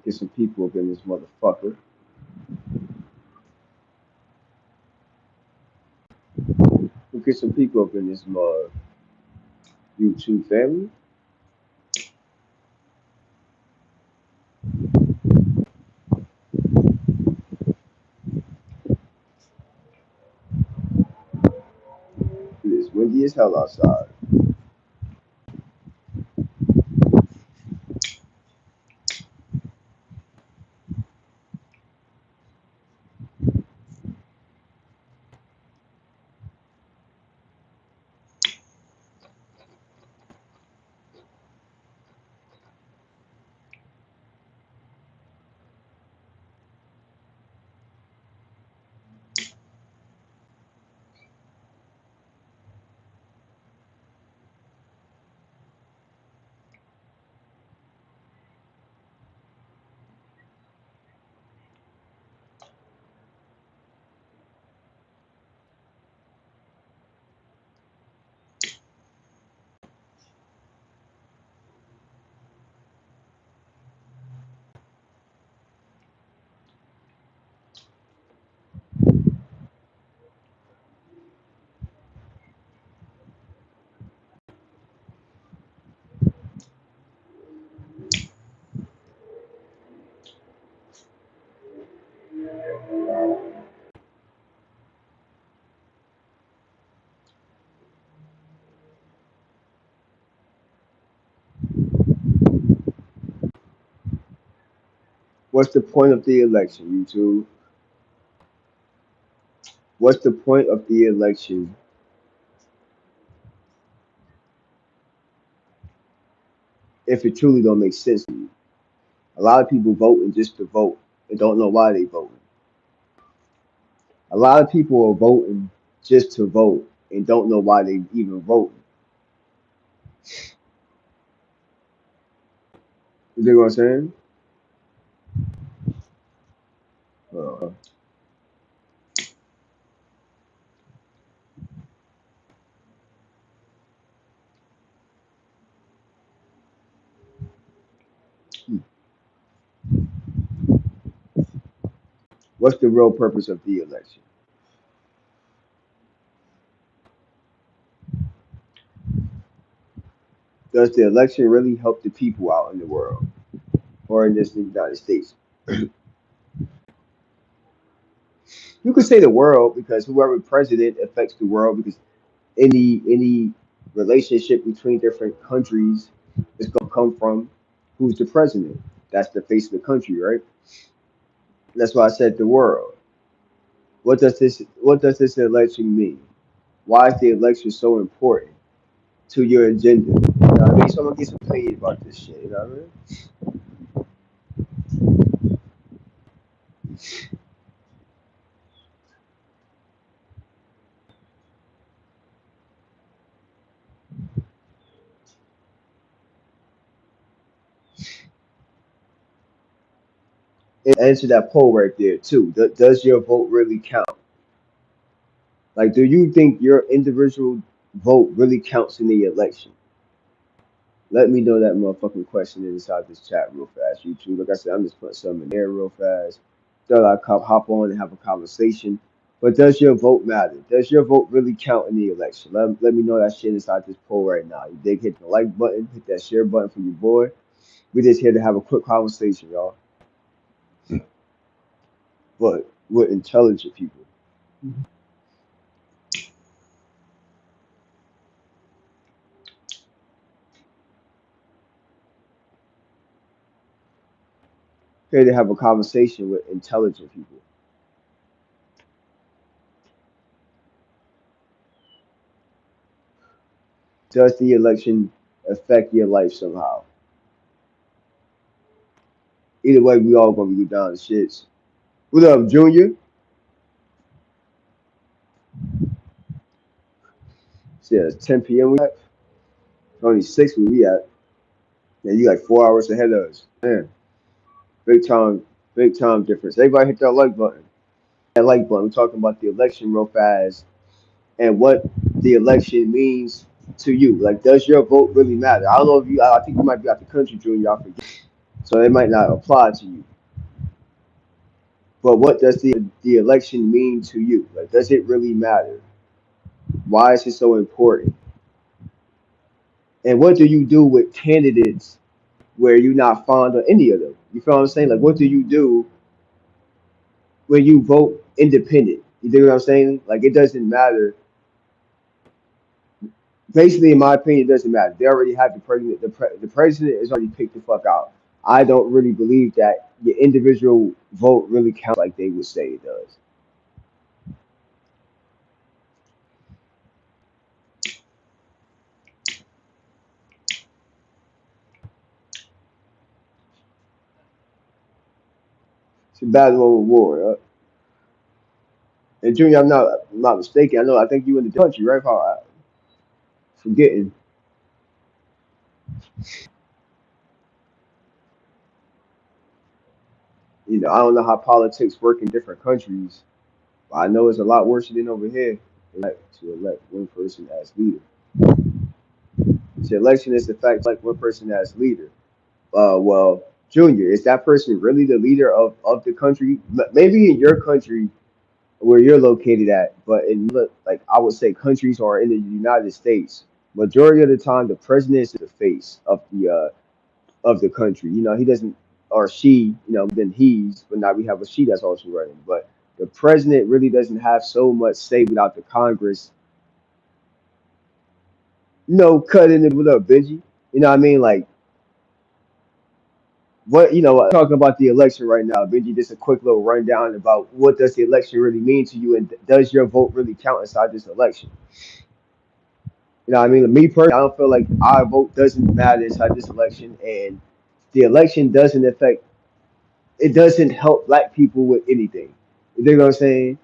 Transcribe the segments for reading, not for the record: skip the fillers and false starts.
Get some people up in this motherfucker. We'll get some people up in this YouTube family. It is windy as hell outside. What's the point of the election, YouTube? What's the point of the election if it truly don't make sense to you? A lot of people voting just to vote and don't know why they voting. A lot of people are voting just to vote and don't know why they even voting. You know what I'm saying? Uh, what's the real purpose of the election? Does the election really help the people out in the world or in this United States? You could say the world because whoever president affects the world because any relationship between different countries is gonna come from who's the president. That's the face of the country, right? That's why I said the world. What does this election mean? Why is the election so important to your agenda? You know what I mean? Someone gets opinion about this shit, you know what I mean? And answer that poll right there too. Does your vote really count? Like, do you think your individual vote really counts in the election? Let me know that motherfucking question inside this chat real fast, YouTube. Like I said, I'm just putting something in there real fast. Thought I'd hop on and have a conversation. But does your vote matter? Does your vote really count in the election? Let me know that shit inside this poll right now. You dig, hit the like button, hit that share button for your boy. We just here to have a quick conversation, y'all. But we're intelligent people. Here to have a conversation with intelligent people. Does the election affect your life somehow? Either way, we all gonna be down the shits. What up, Junior? Yeah, it's 10 p.m. It's only 6 where we at. Yeah, you like 4 hours ahead of us. Man, big big time difference. Everybody hit that like button. That like button. We're talking about the election real fast and what the election means to you. Like, does your vote really matter? I don't know if you. I think you might be out the country, Junior. I forget. so it might not apply to you. But what does the election mean to you? Like, does it really matter? Why is it so important? And what do you do with candidates where you're not fond of any of them? You feel what I'm saying? Like, what do you do when you vote independent? You dig what I'm saying? Like, it doesn't matter. Basically, in my opinion, it doesn't matter. They already have the president. The president is already picked the fuck out. I don't really believe that your individual vote really counts like they would say it does. It's a battle over war. And Junior, I'm not mistaken. I know. I think you in the country, right? Paul? Forgetting. You know, I don't know how politics work in different countries, but I know it's a lot worse than over here. To elect one person as leader. The election is the fact to elect one person as leader. Well, Junior, is that person really the leader of the country? Maybe in your country where you're located at, but in like I would say countries or in the United States, majority of the time the president is the face of the country. You know, he doesn't or she, you know, then he's, but now we have a she that's also running. But the president really doesn't have so much say without the Congress, you know, cutting it with up, Benji. You know what I mean? Like what talking about the election right now, Benji, just a quick little rundown about what does the election really mean to you and does your vote really count inside this election? You know what I mean? Me personally, I don't feel like our vote doesn't matter inside this election and the election doesn't affect it doesn't help black people with anything. You know what I'm saying?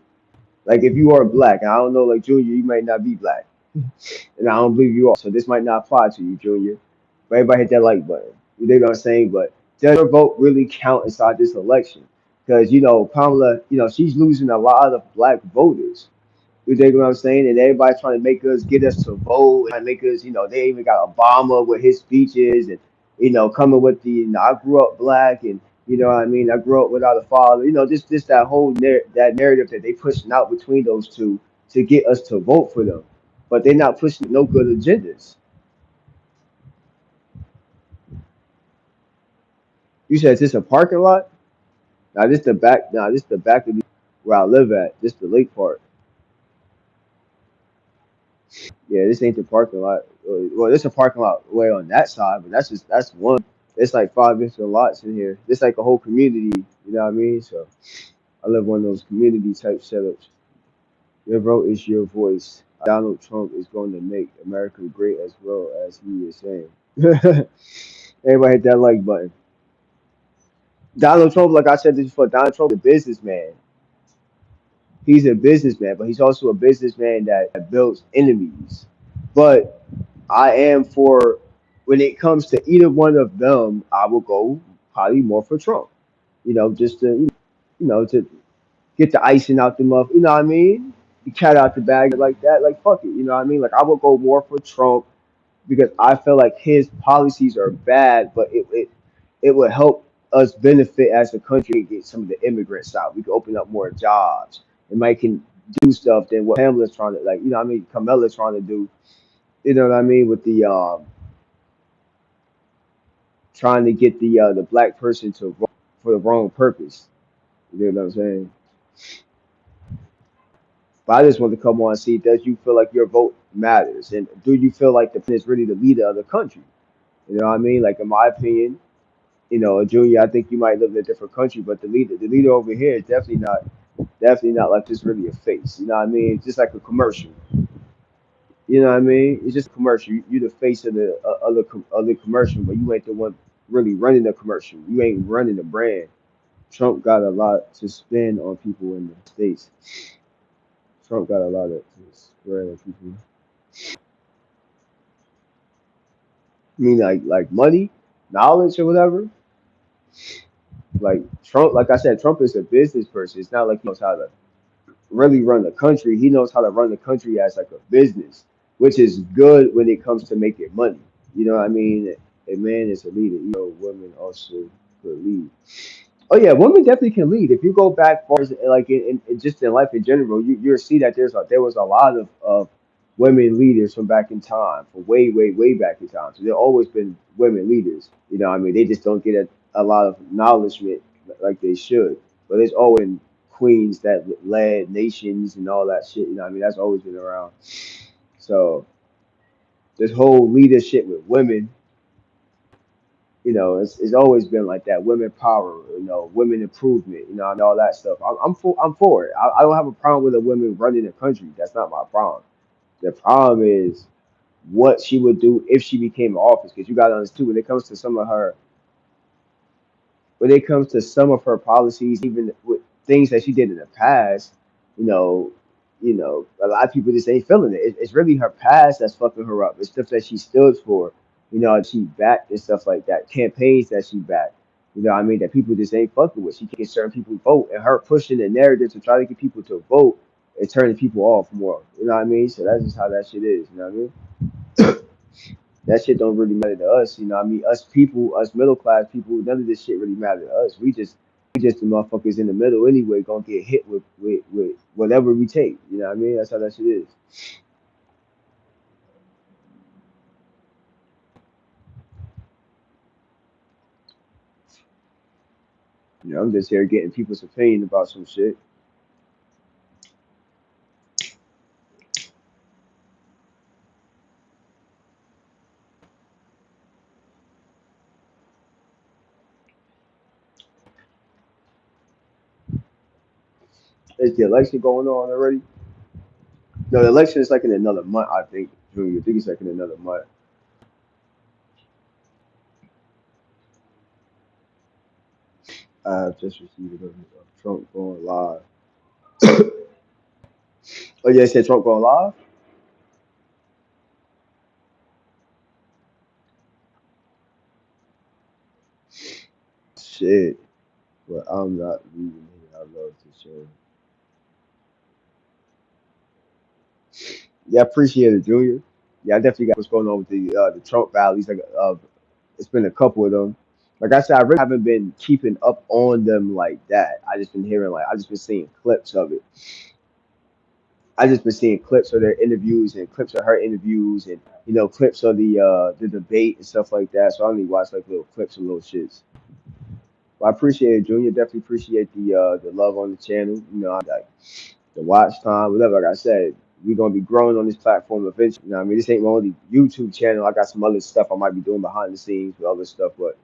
Like if you are black, and I don't know, like Junior, you might not be black, and I don't believe you are. So this might not apply to you, Junior. But everybody hit that like button. You know what I'm saying? But does your vote really count inside this election? Because Kamala, she's losing a lot of black voters. You dig what I'm saying? And everybody's trying to make us get us to vote and make us, they even got Obama with his speeches and coming with I grew up black and what I mean, I grew up without a father. Just that whole that narrative that they pushing out between those two to get us to vote for them. But they're not pushing no good agendas. You said is this a parking lot? Now this the back. Now this the back of where I live at. This the lake part. Yeah, this ain't the parking lot. Well, this a parking lot way on that side, but that's one. It's like five extra lots in here. It's like a whole community. You know what I mean? So I live one of those community type setups. Your vote is your voice. Donald Trump is going to make America great as well as he is saying. Everybody hit that like button. Donald Trump, like I said this before, Donald Trump is a businessman. He's a businessman, but he's also a businessman that builds enemies. But I am for when it comes to either one of them, I will go probably more for Trump. Just to get the icing out the muff. You know what I mean? The cat out the bag like that. Like fuck it. You know what I mean? Like I will go more for Trump because I feel like his policies are bad, but it would help us benefit as a country and get some of the immigrants out. We could open up more jobs. It might can do stuff than what Pamela's trying to like. You know what I mean? Kamala's trying to do. You know what I mean with the trying to get the black person to vote for the wrong purpose. You know what I'm saying? But I just want to come on and see, does you feel like your vote matters? And do you feel like the president is really the leader of the country? You know what I mean? Like in my opinion, Junior, I think you might live in a different country, but the leader over here is definitely not like just really a face. You know what I mean? It's just like a commercial. You know what I mean? It's just a commercial. You the face of the other commercial, but you ain't the one really running the commercial. You ain't running the brand. Trump got a lot to spend on people in the states. Trump got a lot of to spend on people. I mean, like money, knowledge, or whatever. Like Trump, like I said, Trump is a business person. It's not like he knows how to really run the country. He knows how to run the country as like a business, which is good when it comes to making money. You know what I mean? A man is a leader. Women also. could lead. Oh yeah, women definitely can lead. If you go back far as like in just in life in general, you'll see that there was a lot of women leaders from back in time, from way back in time. So there always been women leaders. You know, what I mean, they just don't get a lot of acknowledgement like they should. But there's always been queens that led nations and all that shit. You know, what I mean, that's always been around. So this whole leadership with women, you know, it's always been like that. Women power, you know, women improvement, you know, and all that stuff. I'm for it. I don't have a problem with a woman running the country. That's not my problem. The problem is what she would do if she became in office. Because you got to understand, when it comes to some of her, when it comes to some of her policies, even with things that she did in the past, you know, a lot of people just ain't feeling it. It's really her past that's fucking her up. It's stuff that she stood for, you know, she backed and stuff like that. Campaigns that she backed, you know, what I mean, that people just ain't fucking with. She can't get certain people to vote, and her pushing the narrative to try to get people to vote is turning people off more. You know what I mean? So that's just how that shit is. You know what I mean? That shit don't really matter to us. You know what I mean? Us people, us middle class people, none of this shit really matter to us. We just the motherfuckers in the middle anyway, gonna get hit with whatever we take. You know what I mean? That's how that shit is. You know, I'm just here getting people's opinion about some shit. Is the election going on already? No, the election is like in another month, I think. Junior, I think it's like in another month. I just received a notice of Trump going live. Oh yeah, it said Trump going live? Shit. But I'm not leaving here. I love to show. Yeah, I appreciate it, Junior. Yeah, I definitely got what's going on with the Trump rallies. Like, it's been a couple of them. Like I said, I really haven't been keeping up on them like that. I just been hearing I just been seeing clips of it. I just been seeing clips of their interviews and clips of her interviews and clips of the debate and stuff like that. So I only watch like little clips and little shits. Well, I appreciate it, Junior. Definitely appreciate the love on the channel. Like the watch time, whatever. Like I said, we're gonna be growing on this platform eventually. You know what I mean? This ain't my only YouTube channel. I got some other stuff I might be doing behind the scenes with other stuff, but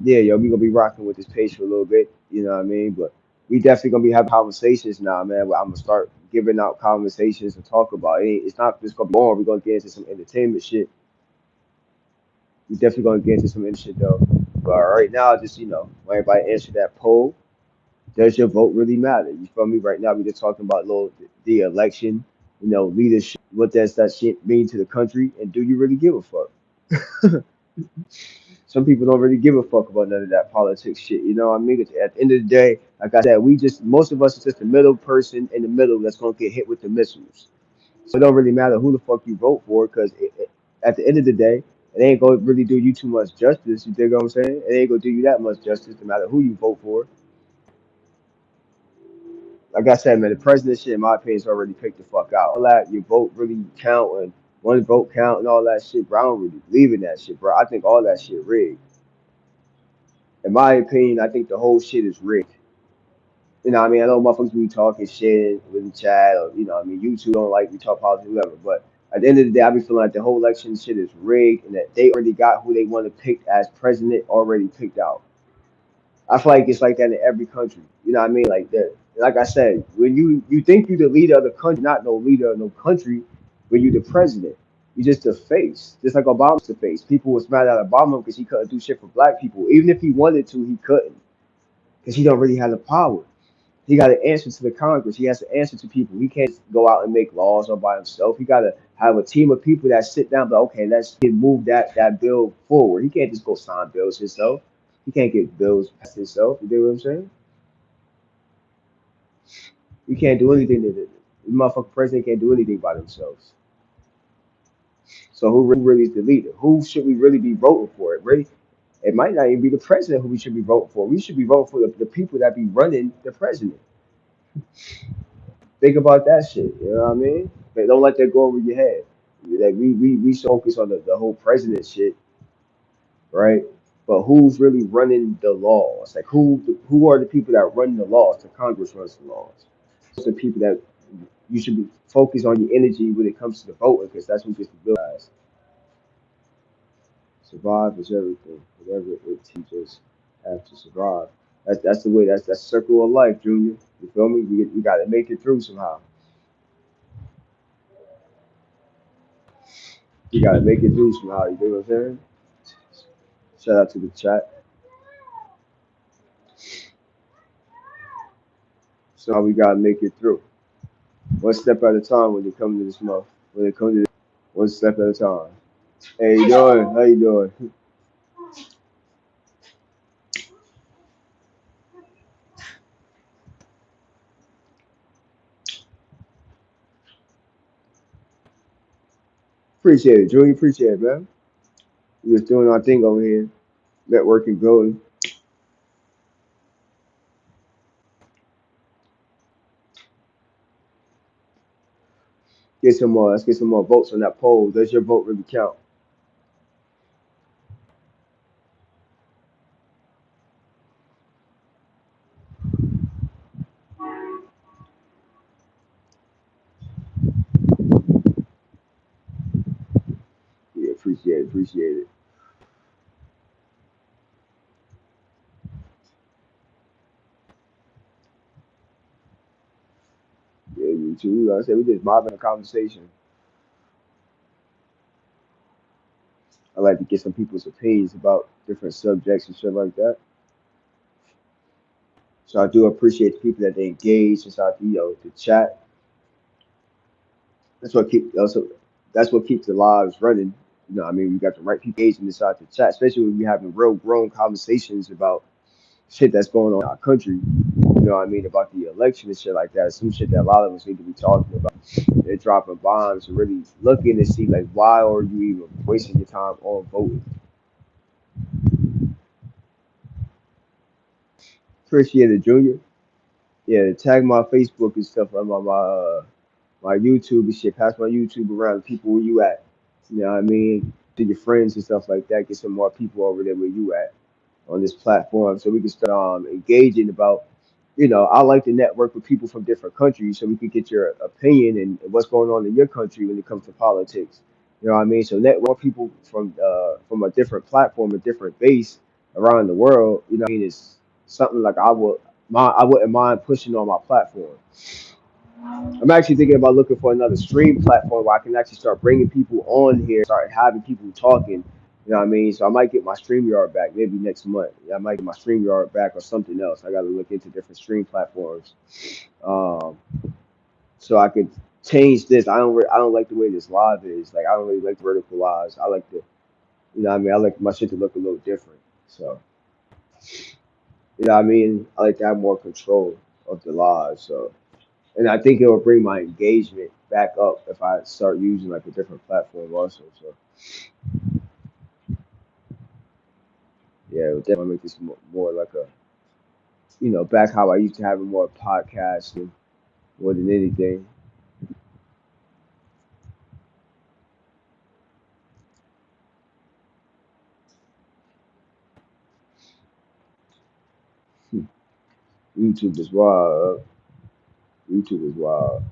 yeah, yo, we gonna be rocking with this page for a little bit. You know what I mean? But we definitely gonna be having conversations now, man. Where I'm gonna start giving out conversations to talk about. It's not just gonna be boring. We're gonna get into some entertainment shit. We definitely gonna get into some shit though. But right now, just want everybody answer that poll. Does your vote really matter? You feel me? Right now, we just talking about little the election, leadership. What does that shit mean to the country? And do you really give a fuck? Some people don't really give a fuck about none of that politics shit. You know what I mean? At the end of the day, like I said, most of us is just the middle person in the middle that's gonna get hit with the missiles. So it don't really matter who the fuck you vote for, because at the end of the day, it ain't gonna really do you too much justice. You dig what I'm saying? It ain't gonna do you that much justice, no matter who you vote for. Like I said, man, the president shit, in my opinion, is already picked the fuck out. All that your vote really count and one vote count and all that shit, bro. I don't really believe in that shit, bro. I think all that shit rigged. In my opinion, I think the whole shit is rigged. You know what I mean? I know motherfuckers be talking shit with the chat, or I mean, YouTube don't like we talk politics, whatever. But at the end of the day, I be feeling like the whole election shit is rigged, and that they already got who they want to pick as president already picked out. I feel like it's like that in every country. You know what I mean? Like that. Like I said, when you think you the leader of the country, not no leader of no country, when you the president, you just the face. Just like Obama's the face. People was mad at Obama because he couldn't do shit for black people. Even if he wanted to, he couldn't because he don't really have the power. He got to answer to the Congress. He has to answer to people. He can't go out and make laws all by himself. He got to have a team of people that sit down. But okay, let's move that bill forward. He can't just go sign bills himself. He can't get bills passed himself. You know what I'm saying? You can't do anything. The motherfucking president can't do anything by themselves. So who really is the leader? Who should we really be voting for? It really, It might not even be the president who we should be voting for. We should be voting for the people that be running the president. Think about that shit. You know what I mean? But don't let that go over your head. Like we focus on the whole president shit, right? But who's really running the laws? Like who are the people that run the laws? The Congress runs the laws. Those are the people that you should be focused on your energy when it comes to the voting, because that's who gets the bill guys. Survive is everything. Whatever it teaches have to survive. That's the way. That's circle of life, Junior. You feel me? We got to make it through somehow. You got to make it through somehow. You know what I'm saying? Shout out to the chat. So we got to make it through. One step at a time when it comes to this month. When it comes to this, one step at a time. Hey, you doing? How you doing? Appreciate it, Junior. Appreciate it, man. We just doing our thing over here. Networking, building. Get some more. Let's get some more votes on that poll. Does your vote really count? Yeah, appreciate it. Appreciate it. Yeah, you too. Like I said, we just mobbing a conversation. I like to get some people's opinions about different subjects and shit like that. So I do appreciate the people that they engage inside the chat. That's what keep also that's what keeps the lives running. You know, what I mean, we got the right people engaging inside the chat, especially when we having real grown conversations about shit that's going on in our country. You know what I mean, about the election and shit like that. Some shit that a lot of us need to be talking about. They're dropping bombs and really looking to see like why are you even wasting your time on voting. Appreciate it, Junior. Yeah, tag my Facebook and stuff on my YouTube and shit. Pass my YouTube around the people where you at. You know what I mean? To your friends and stuff like that. Get some more people over there where you at on this platform so we can start engaging about, I like to network with people from different countries so we can get your opinion and what's going on in your country when it comes to politics. You know what I mean? So network people from a different platform, a different base around the world, you know what I mean, is something like I wouldn't mind pushing on my platform. I'm actually thinking about looking for another stream platform where I can actually start bringing people on here, start having people talking. You know what I mean? So I might get my StreamYard back maybe next month. Yeah, I might get my StreamYard back or something else. I got to look into different stream platforms, um, so I could change this. I don't like the way this live is. Like I don't really like the vertical lives. I like the you know what I mean. I like my shit to look a little different. So you know what I mean. I like to have more control of the live. So. And I think it will bring my engagement back up if I start using like a different platform also. So yeah, it would definitely make this more like a back how I used to have more podcasting more than anything. YouTube is wild. YouTube is wild.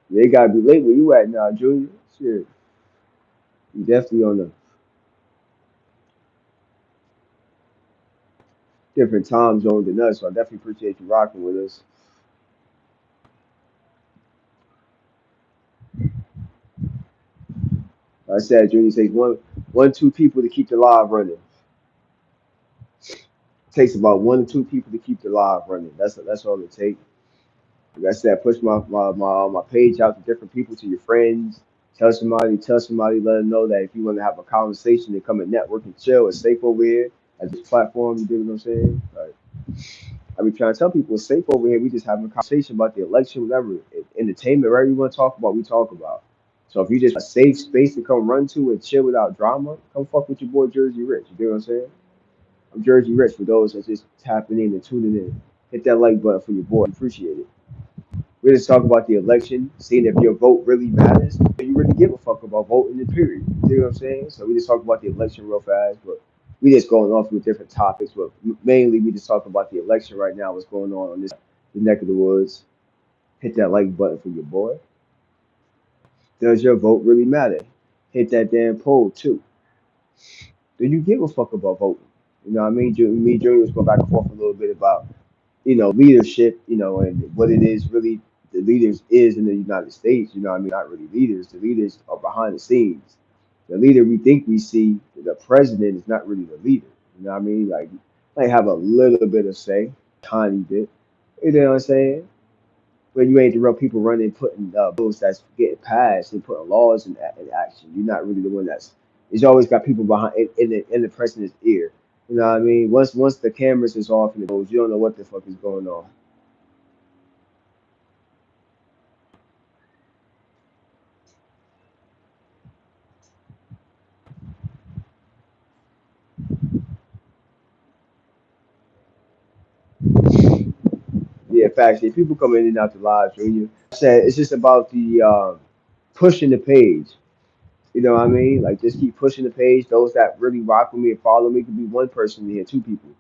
Yeah, it gotta be late where you at now, Junior. Shit, you definitely on the different time zone than us. So I definitely appreciate you rocking with us. Like I said, Junior takes two people to keep the live running. It takes about one or two people to keep the live running. That's all it takes. Like I said, push my page out to different people, to your friends. Tell somebody, let them know that if you want to have a conversation, to come and network and chill. It's safe over here at this platform. You dig what I'm saying? Like, I be trying to tell people it's safe over here. We just having a conversation about the election, whatever. Entertainment, whatever you want to talk about, we talk about. So if you just a safe space to come run to and chill without drama, come fuck with your boy Jersey Rich. You get what I'm saying? I'm Jersey Rich for those that's just tapping in and tuning in. Hit that like button for your boy. Appreciate it. We just talk about the election, seeing if your vote really matters. Do you really give a fuck about voting in period? You know what I'm saying? So we just talk about the election real fast, but we just going off with different topics. But mainly we just talk about the election right now, what's going on this the neck of the woods. Hit that like button for your boy. Does your vote really matter? Hit that damn poll too. Do you give a fuck about voting? You know what I mean? Me and Junior was going back and forth a little bit about leadership, and what it is really the leaders is in the United States, you know what I mean? Not really leaders. The leaders are behind the scenes. The leader we think we see, the president, is not really the leader. You know what I mean? Like, might have a little bit of say, tiny bit. You know what I'm saying? But you ain't the real people running, putting bills that's getting passed and putting laws in action. You're not really the one that's. It's always got people behind in the president's ear. You know what I mean? Once the cameras is off and it goes, you don't know what the fuck is going on. Yeah, facts. Yeah, people come in and out the live stream. I said it's just about the pushing the page. You know what I mean? Like just keep pushing the page. Those that really rock with me and follow me could be one person here, two people.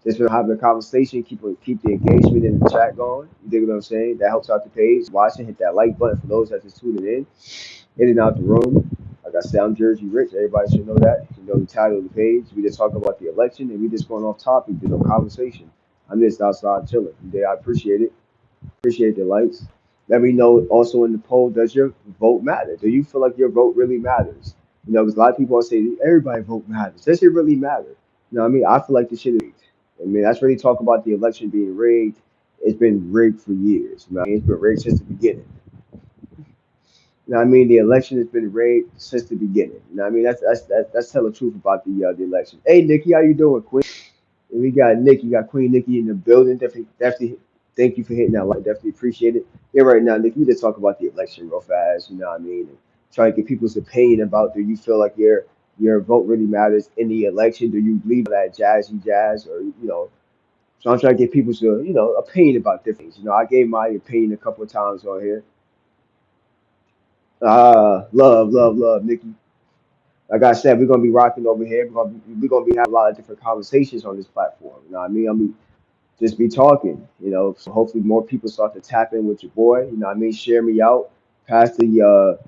Just been having a conversation, keep the engagement in the chat going. You dig what I'm saying? That helps out the page. Watching, hit that like button for those that just tuning in and out the room. Like I said, I'm Jersey Rich. Everybody should know that. You know the title of the page. We just talking about the election and we just going off topic. There's no conversation. I'm just outside chilling. I appreciate it. Appreciate the likes. Let me know also in the poll, does your vote matter? Do you feel like your vote really matters? Because a lot of people say everybody vote matters. Does it really matter? You know what I mean? I feel like the shit is rigged. I mean, that's really talk about the election being rigged. It's been rigged for years. You know what I mean? It's been rigged since the beginning. You know what I mean? The election has been rigged since the beginning. You know what I mean? That's tell the truth about the election. Hey, Nikki, how you doing, Queen? And we got Nikki, got Queen Nikki in the building. Definitely, thank you for hitting that like. Definitely appreciate it. Yeah, right now, Nikki, we just talk about the election real fast. You know what I mean? And try to get people's opinion about, do you feel like your vote really matters in the election? Do you believe that jazzy jazz, or So I'm trying to get people's opinion about different things. I gave my opinion a couple of times on here. Love, love, love, Nikki. Like I said, we're gonna be rocking over here. We're gonna be having a lot of different conversations on this platform. You know what I mean? Just be talking, So hopefully more people start to tap in with your boy. You know what I mean? Share me out, pass the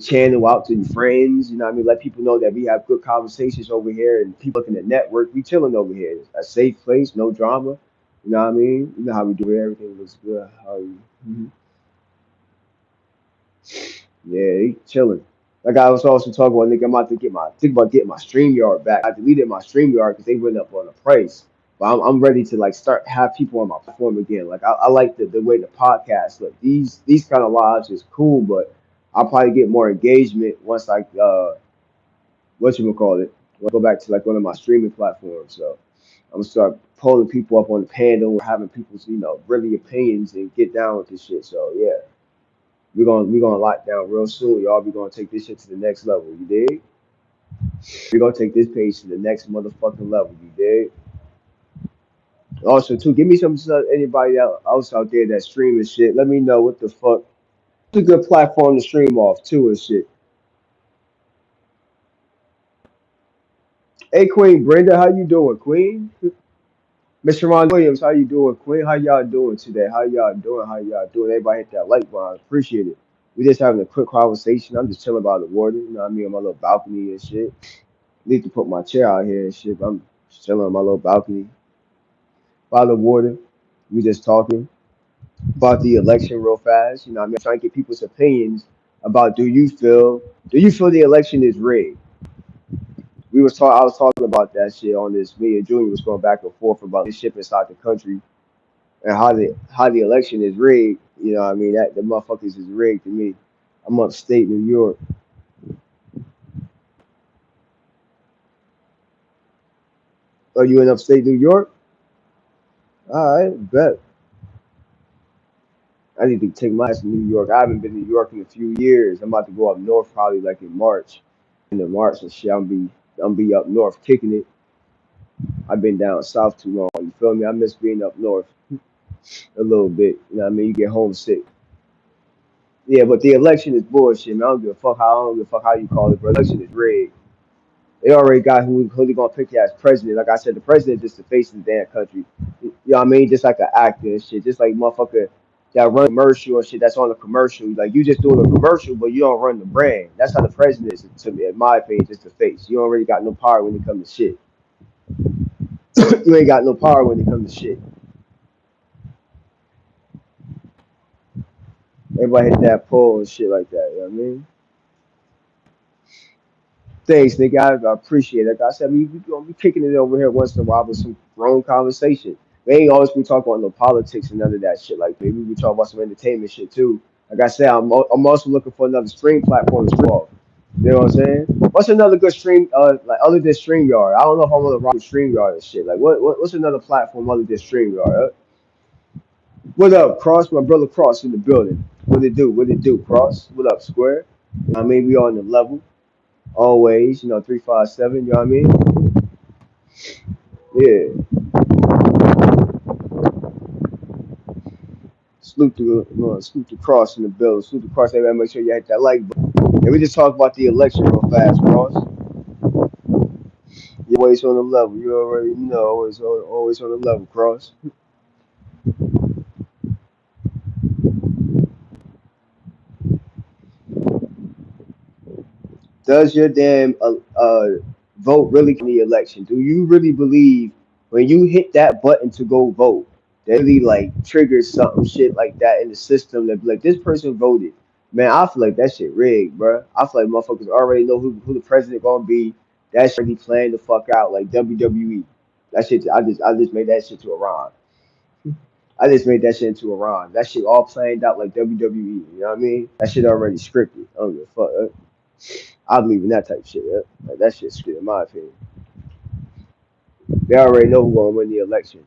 channel out to your friends. You know what I mean? Let people know that we have good conversations over here and people looking at network. We chilling over here. It's a safe place, no drama. You know what I mean? You know how we do it. Everything looks good. How you? Yeah, he chilling. Like I was also talking about, nigga, I'm about to think about getting my StreamYard back. I deleted my StreamYard because they went up on the price. But I'm ready to like start have people on my platform again. Like I like the way the podcast look. These kind of lives is cool, but I'll probably get more engagement once like what you call it. Go back to like one of my streaming platforms. So I'm gonna start pulling people up on the panel, having people's really opinions and get down with this shit. So yeah. We're gonna lock down real soon, y'all. We're gonna take this shit to the next level, you dig? We're gonna take this page to the next motherfucking level, you dig? Also, too, give me some anybody else out there that streaming shit. Let me know what the fuck. It's a good platform to stream off too and shit. Hey, Queen Brenda, how you doing, Queen? Mr. Ron Williams, how you doing, Queen? How y'all doing today? How y'all doing? How y'all doing? Everybody hit that like button. I appreciate it. We just having a quick conversation. I'm just chilling by the water, you know what I mean, on my little balcony and shit. Need to put my chair out here and shit. But I'm just chilling on my little balcony by the water. We just talking about the election real fast. You know what I mean? Trying to get people's opinions about, do you feel the election is rigged? I was talking about that shit on this. Me and Junior was going back and forth about this shit inside the country and how the election is rigged. You know what I mean? That the motherfuckers is rigged to me. I'm upstate New York. Are you in upstate New York? All right, bet. I need to take my ass to New York. I haven't been to New York in a few years. I'm about to go up north probably like in March. In the March and shit, I'm be up north kicking it. I've been down south too long. You feel me? I miss being up north a little bit. You know what I mean? You get homesick. Yeah, but the election is bullshit, man. I don't give a fuck how you call it, but election is rigged. They already got who they gonna pick as president. Like I said, the president is just the face of the damn country. You know what I mean? Just like an actor and shit. Just like motherfucker that run commercial and shit that's on the commercial. Like you just doing a commercial, but you don't run the brand. That's how the president is to me, in my opinion, just the face. You already got no power when it comes to shit. You ain't got no power when it comes to shit. Everybody hit that pole and shit like that. You know what I mean? Thanks, nigga. I appreciate it. Like I said, we gonna be kicking it over here once in a while with some grown conversation. We ain't always be talking about no politics and none of that shit. Like maybe we talk about some entertainment shit too. Like I said, I'm also looking for another stream platform to stream off. You know what I'm saying? What's another good stream like other than StreamYard? I don't know if I want to rock with StreamYard and shit. Like what's another platform other than StreamYard? What up, Cross? My brother Cross in the building. What it do? What it do, Cross? What up, Square? I mean, we on the level always. 357. You know what I mean? Yeah. Salute the Cross in the building. Salute the Cross. Everybody, make sure you hit that like button. And we just talk about the election real fast, Cross. You're always on the level. You already know. Always on the level, Cross. Does your damn vote really count in the election? Do you really believe when you hit that button to go vote, that really like triggers something shit like that in the system that be like this person voted? Man, I feel like that shit rigged, bro. I feel like motherfuckers already know who the president gonna be. That shit already playing the fuck out like WWE. That shit, I just made that shit to Iran. I just made that shit into Iran. That shit all planned out like WWE. You know what I mean? That shit already scripted. I don't give a fuck. I believe in that type of shit. Yeah? Like that shit's good in my opinion. They already know who's gonna win the election.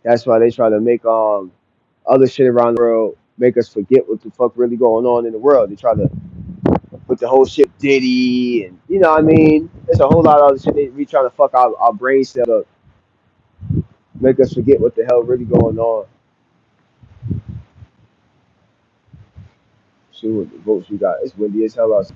That's why they try to make other shit around the world make us forget what the fuck really going on in the world. They try to put the whole shit Diddy and you know what I mean. There's a whole lot of other shit they be trying to fuck our brain cells up, make us forget what the hell really going on. See what the votes we got. It's windy as hell out.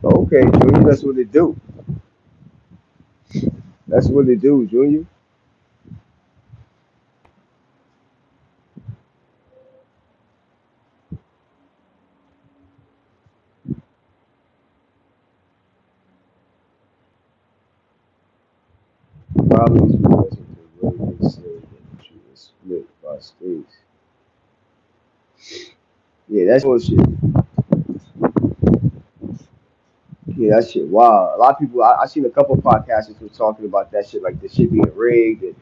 Okay, Junior, that's what it do. That's what it do, Junior. Probably because of the way they said that she was split by states. Yeah, that's bullshit. Yeah, that shit wild. A lot of people, I seen a couple of podcasters who were talking about that shit, like the shit being rigged, and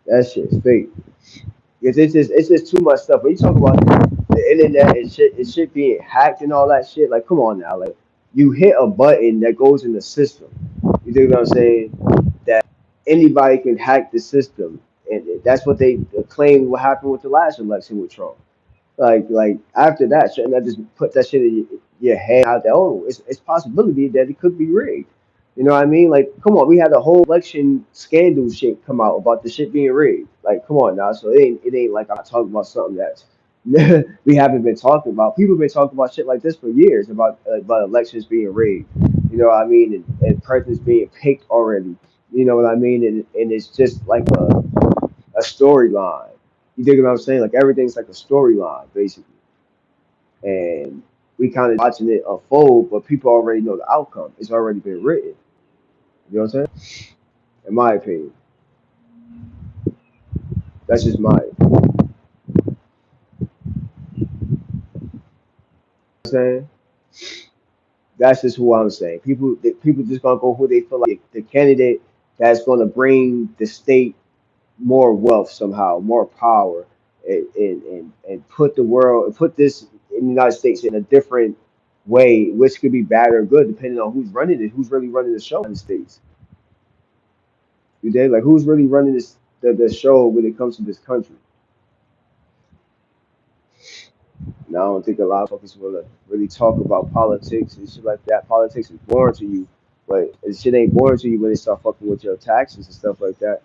that shit's fake. Because it's just too much stuff. When you talk about the internet and shit being hacked and all that shit, like come on now, like you hit a button that goes in the system. You think what I'm saying? That anybody can hack the system, and that's what they claimed what happened with the last election with Trump. Like after that, shouldn't I just put that shit in your head out there? Oh, it's possibility that it could be rigged. You know what I mean? Like, come on, we had a whole election scandal shit come out about the shit being rigged. Like, come on now. So it ain't like I'm talking about something that's we haven't been talking about. People have been talking about shit like this for years about elections being rigged. You know what I mean? And presidents being picked already. You know what I mean? And it's just like a storyline. You dig what I'm saying? Like everything's like a storyline, basically. And we kind of watching it unfold, but people already know the outcome. It's already been written. You know what I'm saying? In my opinion, that's just my. You know what I'm saying that's just who I'm saying. People just gonna go who they feel like the candidate that's gonna bring the state more wealth somehow, more power, and put the world, put this in the United States in a different way, which could be bad or good depending on who's running it, who's really running the show in the States. You dig? Like who's really running the show when it comes to this country? And I don't think a lot of folks will really talk about politics and shit like that. Politics is boring to you, but it shit ain't boring to you when they start fucking with your taxes and stuff like that.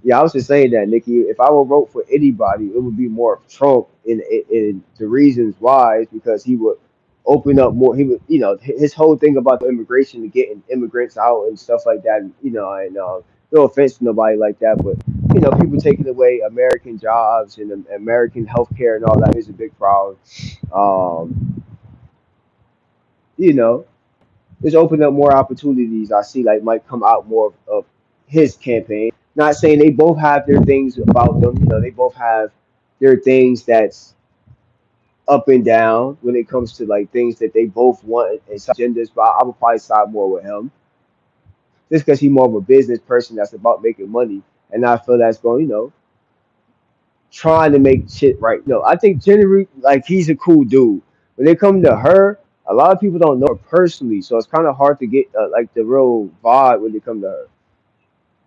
Yeah, I was just saying that, Nikki. If I would vote for anybody, it would be more of Trump. In the reasons why is because he would open up more. He would, his whole thing about the immigration and getting immigrants out and stuff like that. And no offense to nobody like that, but people taking away American jobs and American healthcare and all that is a big problem. Um, you know, it's opened up more opportunities. I see like might come out more of his campaign. Not saying they both have their things about them. They both have their things that's up and down when it comes to like things that they both want and some agendas. But I would probably side more with him just because he's more of a business person that's about making money, and I feel that's going, trying to make shit right. No, I think generally like he's a cool dude. When they come to her, a lot of people don't know her personally, so it's kind of hard to get like the real vibe when they come to her.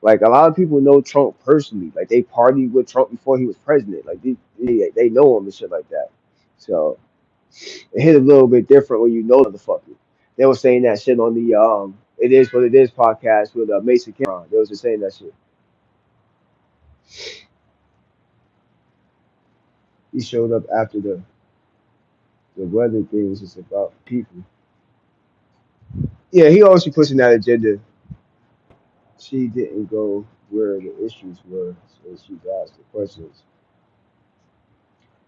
Like a lot of people know Trump personally. Like they partied with Trump before he was president. Like they know him and shit like that. So it hit a little bit different when you know the fucker. They were saying that shit on the It Is What It Is podcast with Mason Cameron. They was just saying that shit. He showed up after the weather thing was just about people. Yeah, he always be pushing that agenda. She didn't go where the issues were, so she's asked the questions.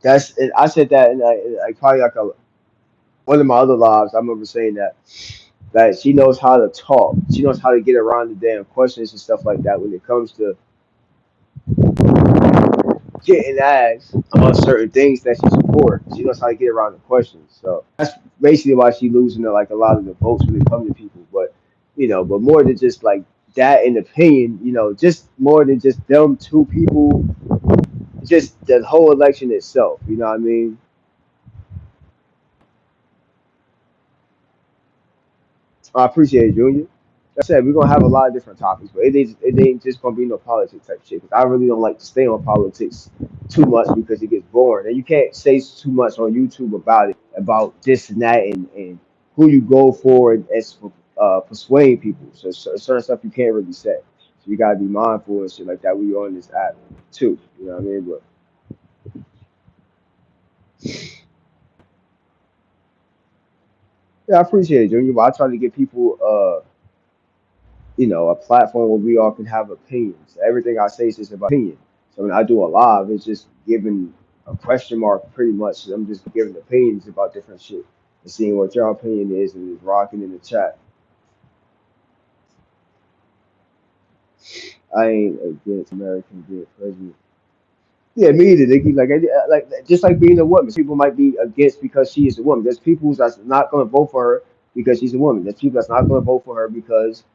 That's and I said that in probably like one of my other lives. I remember saying that she knows how to talk. She knows how to get around the damn questions and stuff like that when it comes to getting asked on certain things that she supports. She knows how to get around the questions. So that's basically why she losing to like a lot of the votes when it comes to people. But more than just like that in opinion, just more than just them two people, just the whole election itself. You know what I mean? I appreciate it, Junior. Like I said, we're gonna have a lot of different topics, but it ain't just gonna be no politics type shit. Cause I really don't like to stay on politics too much because it gets boring, and you can't say too much on YouTube about it, about this and that, and who you go for and as persuade people. So certain stuff you can't really say. So you gotta be mindful and shit like that when you're on this app too. You know what I mean? But yeah, I appreciate it, Junior. But I try to get people a platform where we all can have opinions. Everything I say is just about opinion. So when I do a live, it's just giving a question mark pretty much. I'm just giving opinions about different shit and seeing what your opinion is and just rocking in the chat. I ain't against American being president. Yeah, me either. They keep like just like being a woman. People might be against because she is a woman. There's people that's not going to vote for her because she's a woman. There's people that's not going to vote for her because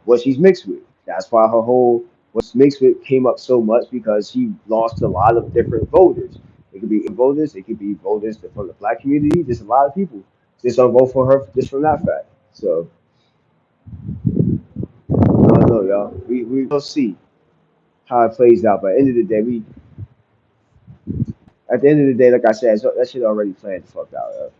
what she's mixed with. That's why her whole what's mixed with came up so much because she lost a lot of different voters. It could be voters. It could be voters from the black community. There's a lot of people just don't vote for her just from that fact. So I don't know, y'all. We will see how it plays out. But at the end of the day, like I said, so that shit already planned the fuck out.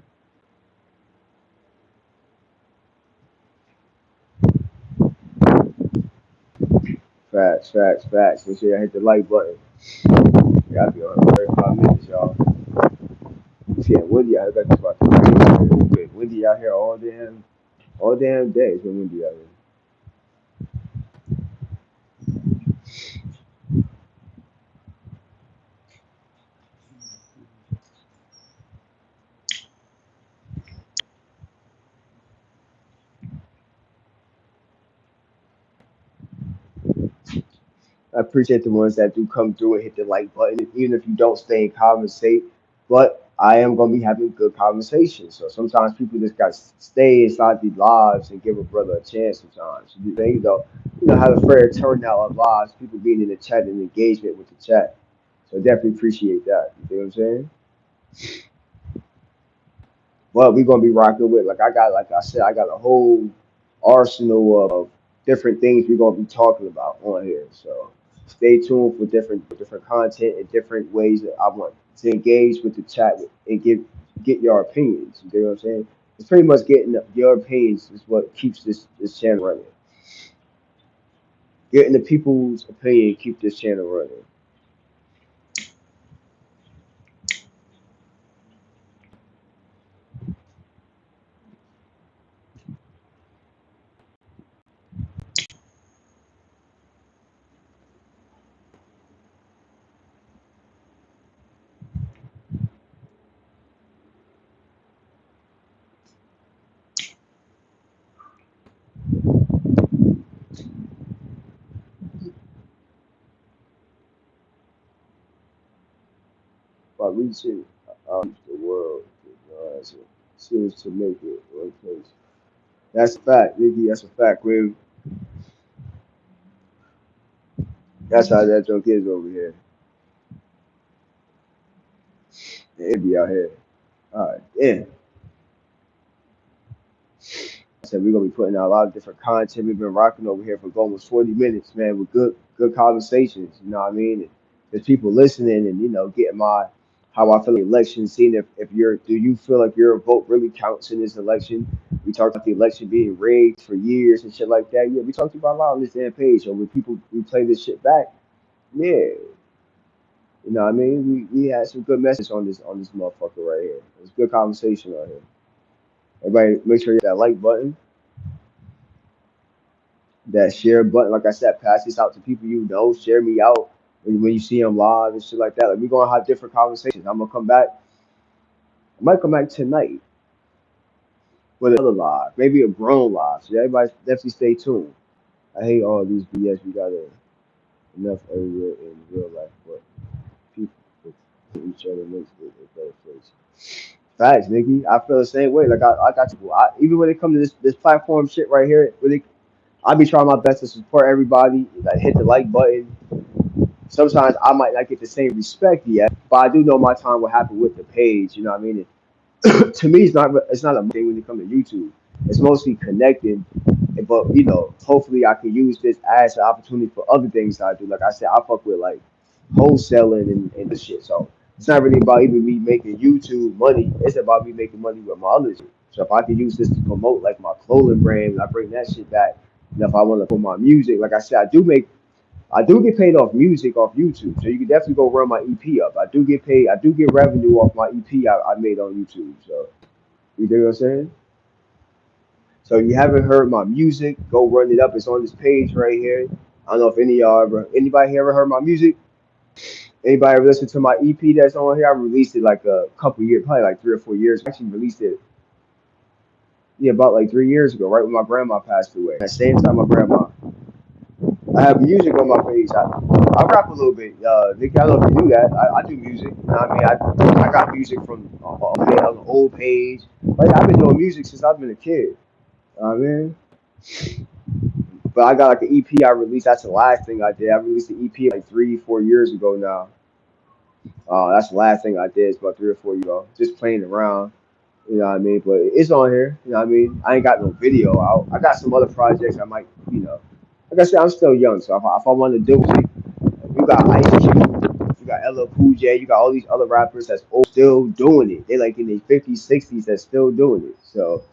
Facts, facts, facts. Make sure y'all hit the like button. Gotta be on 35 minutes, y'all. It's getting windy out here. Got this about to rain. It's been windy out here all damn day. It's been windy out here. I appreciate the ones that do come through and hit the like button, even if you don't stay and conversate. But I am gonna be having good conversations. So sometimes people just got to stay inside these lives and give a brother a chance. Sometimes have a fair turnout of lives, people being in the chat and engagement with the chat. So I definitely appreciate that. You know what I'm saying? But we're gonna be rocking with, like I said, I got a whole arsenal of different things we're gonna be talking about on here. So stay tuned for different content and different ways that I want to engage with the chat and get your opinions. You know what I'm saying? It's pretty much getting your opinions is what keeps this channel running. Getting the people's opinion keep this channel running. By reaching the world, as it seems to make it one place. That's a fact, Nikki. That's a fact. That's how that joke is over here. It be out here. All right, yeah. I said we're gonna be putting out a lot of different content. We've been rocking over here for almost 40 minutes, man, with good conversations. You know what I mean? And there's people listening, and getting my how I feel the election, seeing if you're do you feel like your vote really counts in this election? We talked about the election being rigged for years and shit like that. Yeah, we talked about a lot on this damn page. So when people replay this shit back, yeah, you know what I mean? We had some good message on this motherfucker right here. It's good conversation on here. Everybody, make sure you hit that like button, that share button. Like I said, pass this out to people you know. Share me out when you see them live and shit like that. Like we're gonna have different conversations. I'm gonna come back. I might come back tonight with another live, maybe a grown live. So everybody definitely stay tuned. I hate all these BS. We got enough everywhere in real life, but people with each other makes it a better place. Facts, Nikki. I feel the same way. Like I got you. Even when it comes to this platform shit right here, I be trying my best to support everybody. Like hit the like button. Sometimes I might not get the same respect yet, but I do know my time will happen with the page. You know what I mean? To me, it's not a thing when it comes to YouTube. It's mostly connecting, but hopefully I can use this as an opportunity for other things that I do. Like I said, I fuck with like wholesaling and this shit. So it's not really about even me making YouTube money. It's about me making money with my other shit. So if I can use this to promote like my clothing brand, and I bring that shit back. And if I want to put my music, like I said, I do get paid off music off YouTube, so you can definitely go run my EP up. I do get paid. I do get revenue off my EP I made on YouTube. So you know what I'm saying? So if you haven't heard my music, go run it up. It's on this page right here. I don't know if anybody here ever heard my music. Anybody ever listened to my EP that's on here? I released it like a couple years, probably like 3 or 4 years. I actually released it, yeah, about like 3 years ago, right when my grandma passed away. At the same time, my grandma. I have music on my page. I rap a little bit. Nick, I don't know if you do that. I do music. You know what I mean? I got music from on the old page. Like I've been doing music since I've been a kid. You know what I mean? But I got like an EP I released. That's the last thing I did. I released the EP like 3, 4 years ago now. That's the last thing I did. It's about 3 or 4 years ago. Just playing around. You know what I mean? But it's on here. You know what I mean? I ain't got no video out. I got some other projects I might, like I said, I'm still young. So if I want to do it, you got Ice Cube, you got LL Cool J, you got all these other rappers that's old, still doing it. They like in their 50s, 60s that's still doing it. So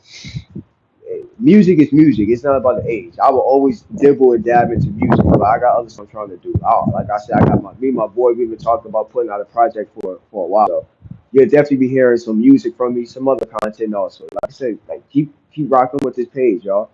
music is music. It's not about the age. I will always dibble and dab into music, but I got other stuff I'm trying to do. Like I said, I got me and my boy. We've been talking about putting out a project for a while. So you'll definitely be hearing some music from me, some other content also. Like I said, like keep rocking with this page, y'all.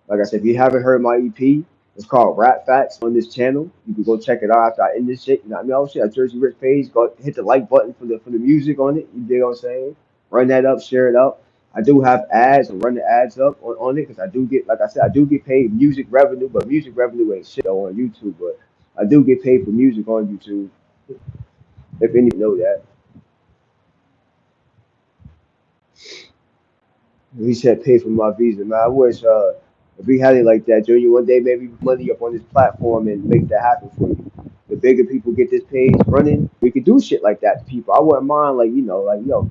Like I said, if you haven't heard my EP, it's called Rap Facts on this channel. You can go check it out after I end this shit. You know what I mean? Oh shit, at Jersey Rich page. Go hit the like button for the music on it. You dig what I'm saying? Run that up, share it up. I do have ads and run the ads up on it because I do get, like I said, I do get paid music revenue, but music revenue ain't shit though on YouTube. But I do get paid for music on YouTube. If any know that. He said pay for my visa, man. I wish if we had it like that, Junior, one day maybe put money up on this platform and make that happen for you. the bigger people get this page running, we could do shit like that to people. I wouldn't mind, like,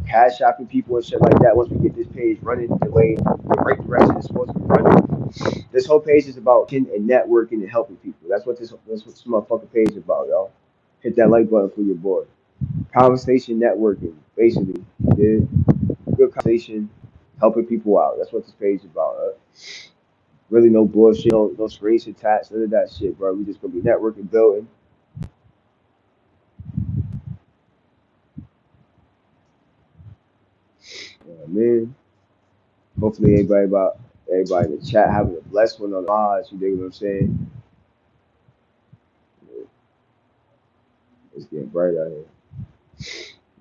cash shopping people and shit like that once we get this page running the way the right direction is supposed to be running. This whole page is about and networking and helping people. That's what this motherfucking page is about, y'all. Hit that like button for your boy. Conversation networking, basically. Yeah. Good conversation, helping people out. That's what this page is about. Really no bullshit, no strings attached, none of that shit, bro. We just gonna be networking, building. Man. Hopefully everybody in the chat having a blessed one on the odds, you dig what I'm saying? Yeah, it's getting bright out here.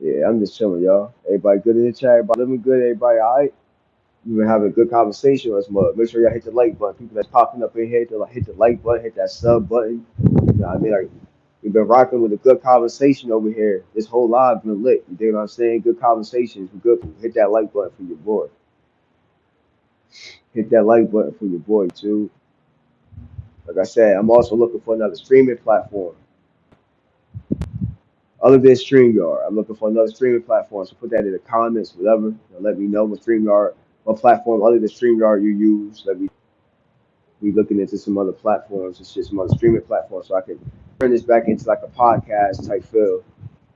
Yeah, I'm just chilling, y'all. Everybody good in the chat, everybody living good, everybody alright? We've been having a good conversation with us, mother. Make sure y'all hit the like button. People that's popping up in here, to hit the like button, hit that sub button. You know what I mean? Like, we've been rocking with a good conversation over here. This whole live been lit. You dig what I'm saying? Good conversations. Good. Hit that like button for your boy. Hit that like button for your boy too. Like I said, I'm also looking for another streaming platform. Other than StreamYard, I'm looking for another streaming platform. So put that in the comments, whatever. Let me know what platform other than StreamYard you use. Let me be looking into some other platforms and shit, some other streaming platforms, so I can turn this back into like a podcast type feel.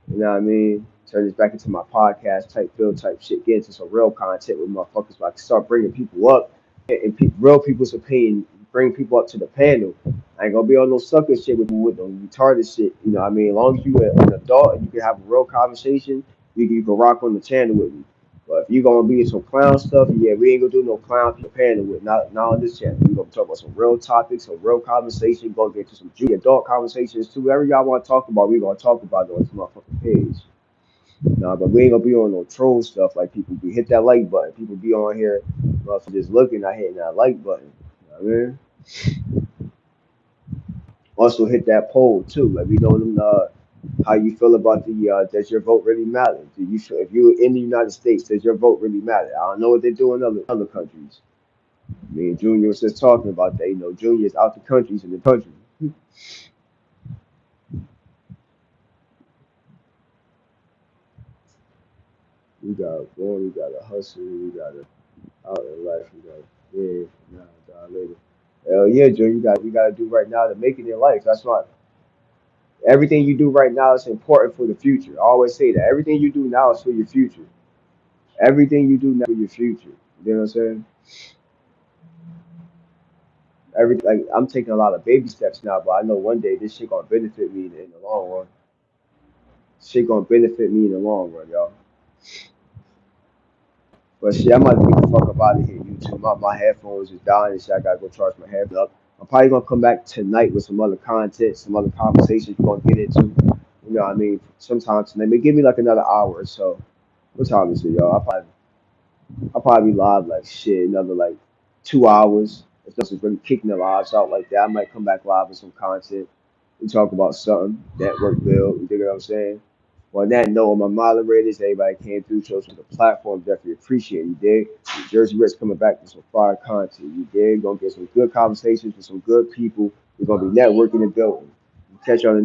You know what I mean? Turn this back into my podcast type feel type shit. Get into some real content with motherfuckers, so I can start bringing people up and real people's opinion, bring people up to the panel. I ain't gonna be on no sucker shit with no retarded shit. You know what I mean? As long as you an adult and you can have a real conversation, you can rock on the channel with me. But if you gonna be in some clown stuff, yeah, we ain't gonna do no clown panel with not on this channel. We gonna talk about some real topics, some real conversation. Gonna get to some juicy adult conversations too. Whatever y'all want to talk about, we gonna talk about it on this motherfucking page. Nah, but we ain't gonna be on no troll stuff like people be. Hit that like button. People be on here, just looking, not hitting that like button. You know what I mean? Also hit that poll too. Let me know them how you feel about the does your vote really matter? Do you feel if you're in the United States, does your vote really matter? I don't know what they do in other countries. Me and Junior was just talking about that. You know, Junior's out the countries in the country. We got born, we got a hustle, we got a out in life, we got yeah, now die later. Hell yeah, Junior, you gotta do right now to make it in life. That's why everything you do right now is important for the future. I always say that everything you do now is for your future. Everything you do now is for your future. You know what I'm saying? Like I'm taking a lot of baby steps now, but I know one day this shit gonna benefit me in the long run. Shit gonna benefit me in the long run, y'all. But shit, I might get the fuck up out of here, YouTube. My headphones is dying and shit. I gotta go charge my headphones up. I'm probably gonna come back tonight with some other content, some other conversations we're gonna get into. You know what I mean? Sometime tonight. Maybe give me like another hour or so. What time is it, y'all? I'll probably be live like shit, another like 2 hours. If nothing's really kicking the lives out like that, I might come back live with some content. We talk about something, network build, you dig what I'm saying? On that note, my moderators, everybody came through, chose for the platform, definitely appreciate it, you dig? Jersey Rich coming back with some fire content, you dig? Gonna get some good conversations with some good people. We're gonna be networking and building. Catch y'all in the next